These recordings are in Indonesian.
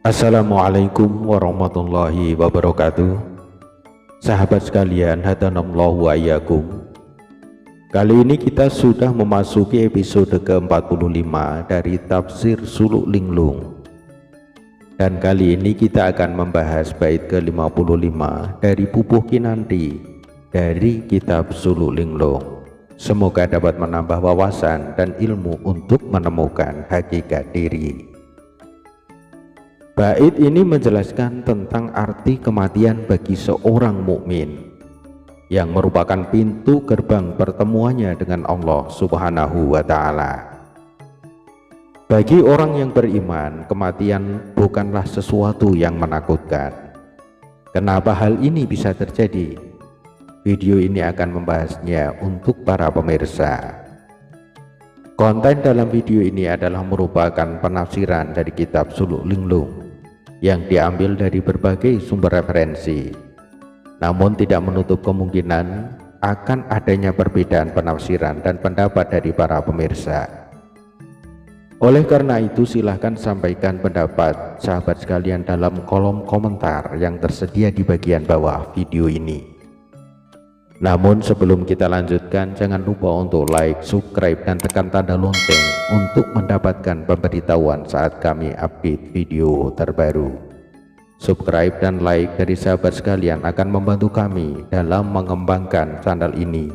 Assalamualaikum warahmatullahi wabarakatuh. Sahabat sekalian, hadanallahu wa iyyakum. Kali ini kita sudah memasuki episode ke-45 dari Tafsir Suluk Linglung. Dan kali ini kita akan membahas bait ke-55 dari Pupuh Kinanti dari kitab Suluk Linglung. Semoga dapat menambah wawasan dan ilmu untuk menemukan hakikat diri. Bait ini menjelaskan tentang arti kematian bagi seorang mukmin yang merupakan pintu gerbang pertemuannya dengan Allah Subhanahu wa Ta'ala. Bagi orang yang beriman, kematian bukanlah sesuatu yang menakutkan. Kenapa hal ini bisa terjadi? Video ini akan membahasnya untuk para pemirsa. Konten dalam video ini adalah merupakan penafsiran dari kitab Suluk Linglung yang diambil dari berbagai sumber referensi, namun tidak menutup kemungkinan akan adanya perbedaan penafsiran dan pendapat dari para pemirsa. Oleh karena itu, silahkan sampaikan pendapat sahabat sekalian dalam kolom komentar yang tersedia di bagian bawah video ini. Namun sebelum kita lanjutkan, jangan lupa untuk like, subscribe, dan tekan tanda lonceng untuk mendapatkan pemberitahuan saat kami update video terbaru. Subscribe dan like dari sahabat sekalian akan membantu kami dalam mengembangkan channel ini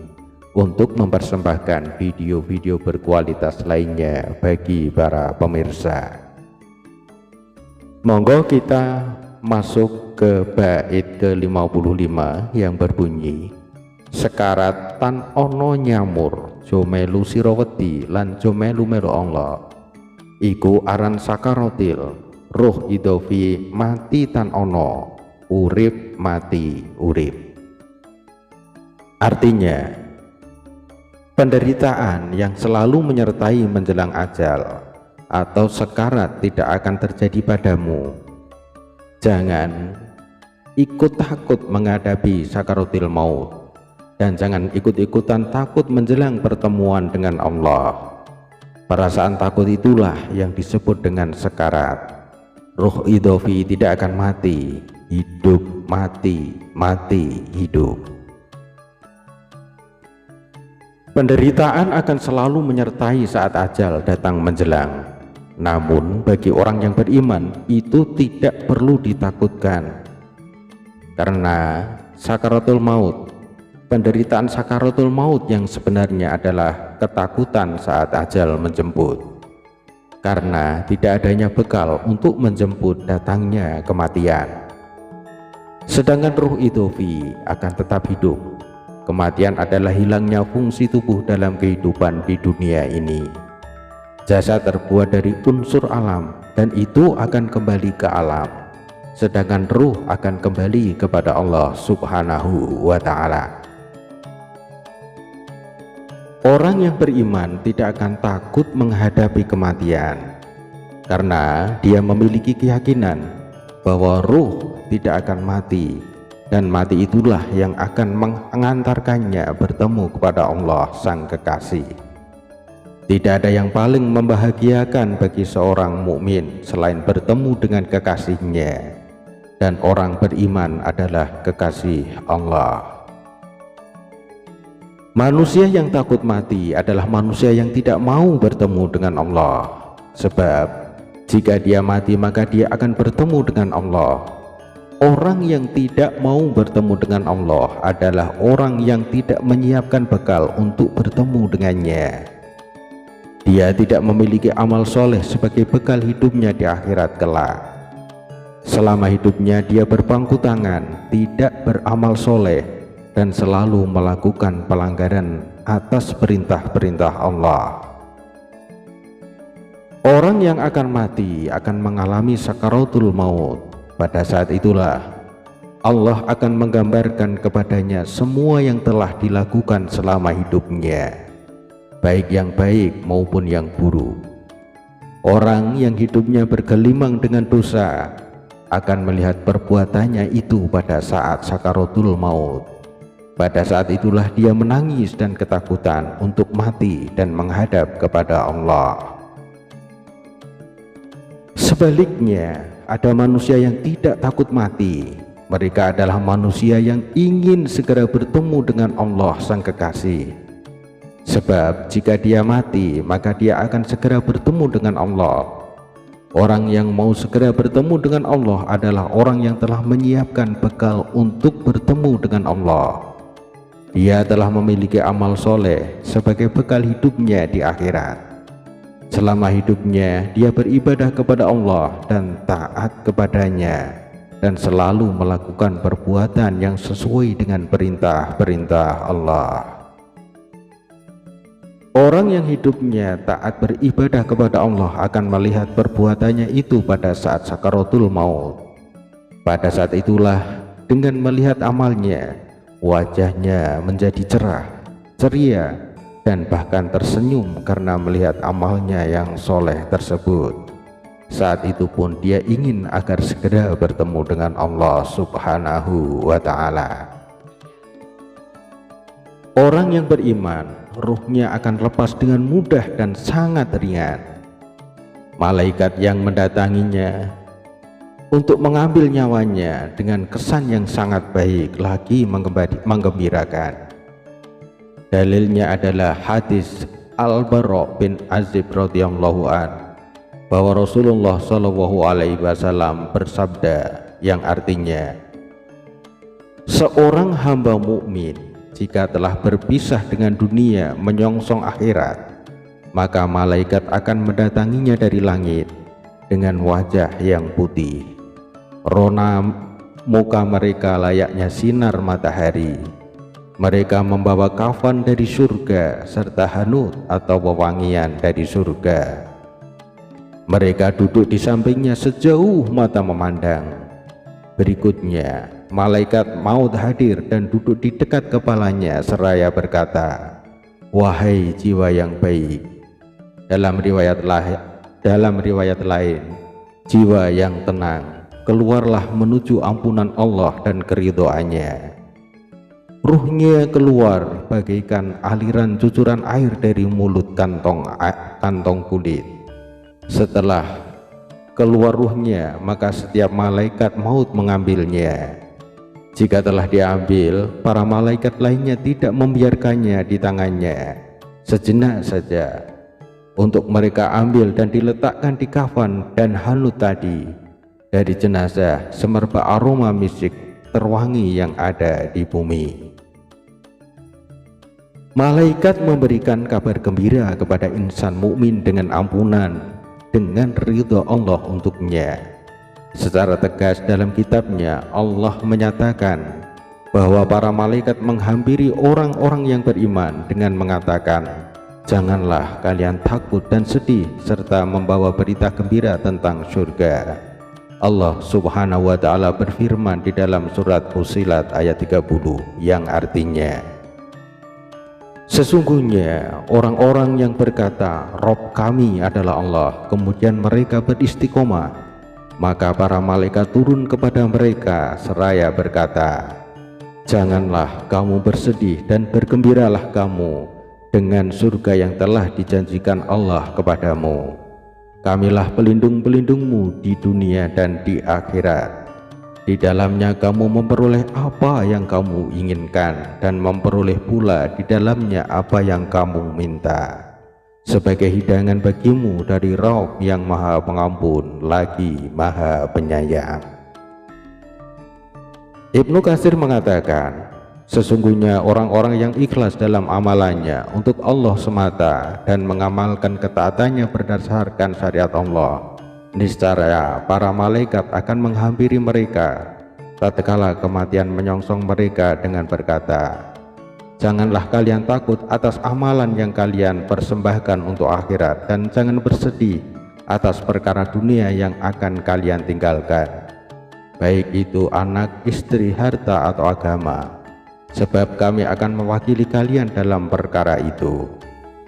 untuk mempersembahkan video-video berkualitas lainnya bagi para pemirsa. Monggo kita masuk ke bait ke-55 yang berbunyi: sekarat tan ono nyamur jomelu siraweti lan jomelu melu Allah iku aran sakarotil ruh idofi mati tan ono urip mati urip. Artinya, penderitaan yang selalu menyertai menjelang ajal atau sekarat tidak akan terjadi padamu. Jangan ikut takut menghadapi sakaratil maut, dan jangan ikut-ikutan takut menjelang pertemuan dengan Allah. Perasaan takut itulah yang disebut dengan sekarat. Ruh idofi tidak akan mati, hidup mati, mati hidup. Penderitaan akan selalu menyertai saat ajal datang menjelang. Namun bagi orang yang beriman itu tidak perlu ditakutkan, karena sakaratul maut, penderitaan sakaratul maut yang sebenarnya adalah ketakutan saat ajal menjemput, karena tidak adanya bekal untuk menjemput datangnya kematian. Sedangkan ruh idofi akan tetap hidup. Kematian adalah hilangnya fungsi tubuh dalam kehidupan di dunia ini. Jasad terbuat dari unsur alam dan itu akan kembali ke alam, sedangkan ruh akan kembali kepada Allah Subhanahu wa Ta'ala. Orang yang beriman tidak akan takut menghadapi kematian, karena dia memiliki keyakinan bahwa ruh tidak akan mati, dan mati itulah yang akan mengantarkannya bertemu kepada Allah Sang Kekasih. Tidak ada yang paling membahagiakan bagi seorang mukmin selain bertemu dengan kekasihnya, dan orang beriman adalah kekasih Allah. Manusia yang takut mati adalah manusia yang tidak mau bertemu dengan Allah, sebab jika dia mati maka dia akan bertemu dengan Allah. Orang yang tidak mau bertemu dengan Allah adalah orang yang tidak menyiapkan bekal untuk bertemu dengannya. Dia tidak memiliki amal soleh sebagai bekal hidupnya di akhirat kelak. Selama hidupnya dia berpangku tangan, tidak beramal soleh, dan selalu melakukan pelanggaran atas perintah-perintah Allah. Orang yang akan mati akan mengalami sakaratul maut. Pada saat itulah Allah akan menggambarkan kepadanya semua yang telah dilakukan selama hidupnya, baik yang baik maupun yang buruk. Orang yang hidupnya bergelimang dengan dosa akan melihat perbuatannya itu pada saat sakaratul maut. Pada saat itulah dia menangis dan ketakutan untuk mati dan menghadap kepada Allah. Sebaliknya, ada manusia yang tidak takut mati. Mereka adalah manusia yang ingin segera bertemu dengan Allah Sang Kekasih. Sebab jika dia mati, maka dia akan segera bertemu dengan Allah. Orang yang mau segera bertemu dengan Allah adalah orang yang telah menyiapkan bekal untuk bertemu dengan Allah. Dia telah memiliki amal soleh sebagai bekal hidupnya di akhirat. Selama hidupnya dia beribadah kepada Allah dan taat kepadanya, dan selalu melakukan perbuatan yang sesuai dengan perintah-perintah Allah. Orang yang hidupnya taat beribadah kepada Allah akan melihat perbuatannya itu pada saat sakaratul maut. Pada saat itulah dengan melihat amalnya, wajahnya menjadi cerah, ceria, dan bahkan tersenyum karena melihat amalnya yang soleh tersebut. Saat itu pun dia ingin agar segera bertemu dengan Allah Subhanahu wa Ta'ala. Orang yang beriman, ruhnya akan lepas dengan mudah dan sangat ringan. Malaikat yang mendatanginya untuk mengambil nyawanya dengan kesan yang sangat baik lagi menggembirakan. Dalilnya adalah hadis Al-Bara bin Azib radhiyallahu an, bahwa Rasulullah Shallallahu alaihi wasallam bersabda yang artinya, seorang hamba mukmin jika telah berpisah dengan dunia menyongsong akhirat, maka malaikat akan mendatanginya dari langit dengan wajah yang putih. Rona muka mereka layaknya sinar matahari. Mereka membawa kafan dari surga serta hanut atau wewangian dari surga. Mereka duduk di sampingnya sejauh mata memandang. Berikutnya malaikat maut hadir dan duduk di dekat kepalanya seraya berkata, wahai jiwa yang baik. Dalam riwayat lain, jiwa yang tenang, keluarlah menuju ampunan Allah dan keridhoannya. Ruhnya keluar bagaikan aliran cucuran air dari mulut kantong kulit. Setelah keluar ruhnya, maka setiap malaikat maut mengambilnya. Jika telah diambil, para malaikat lainnya tidak membiarkannya di tangannya sejenak saja, untuk mereka ambil dan diletakkan di kafan dan hanut tadi. Dari jenazah semerbak aroma misik terwangi yang ada di bumi. Malaikat memberikan kabar gembira kepada insan mukmin dengan ampunan, dengan ridha Allah untuknya. Secara tegas dalam kitabnya, Allah menyatakan bahwa para malaikat menghampiri orang-orang yang beriman dengan mengatakan, janganlah kalian takut dan sedih, serta membawa berita gembira tentang surga. Allah Subhanahu wa Ta'ala berfirman di dalam surat Fussilat ayat 30 yang artinya, sesungguhnya orang-orang yang berkata Rob kami adalah Allah, kemudian mereka beristiqomah, maka para malaikat turun kepada mereka seraya berkata, janganlah kamu bersedih dan bergembiralah kamu dengan surga yang telah dijanjikan Allah kepadamu. Kamilah pelindung-pelindungmu di dunia dan di akhirat. Di dalamnya kamu memperoleh apa yang kamu inginkan, dan memperoleh pula di dalamnya apa yang kamu minta, sebagai hidangan bagimu dari Rabb yang Maha Pengampun lagi Maha Penyayang. Ibnu Katsir mengatakan, sesungguhnya orang-orang yang ikhlas dalam amalannya untuk Allah semata dan mengamalkan ketaatannya berdasarkan syariat Allah, niscaya para malaikat akan menghampiri mereka tatkala kematian menyongsong mereka dengan berkata, janganlah kalian takut atas amalan yang kalian persembahkan untuk akhirat, dan jangan bersedih atas perkara dunia yang akan kalian tinggalkan, baik itu anak, istri, harta atau agama, sebab kami akan mewakili kalian dalam perkara itu.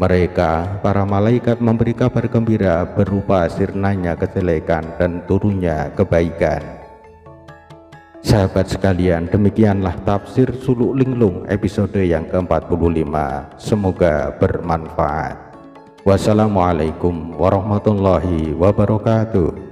Mereka, para malaikat, memberi kabar gembira berupa sirnanya kejelekan dan turunnya kebaikan. Sahabat sekalian, demikianlah tafsir Suluk Linglung episode yang ke-45. Semoga bermanfaat. Wassalamualaikum warahmatullahi wabarakatuh.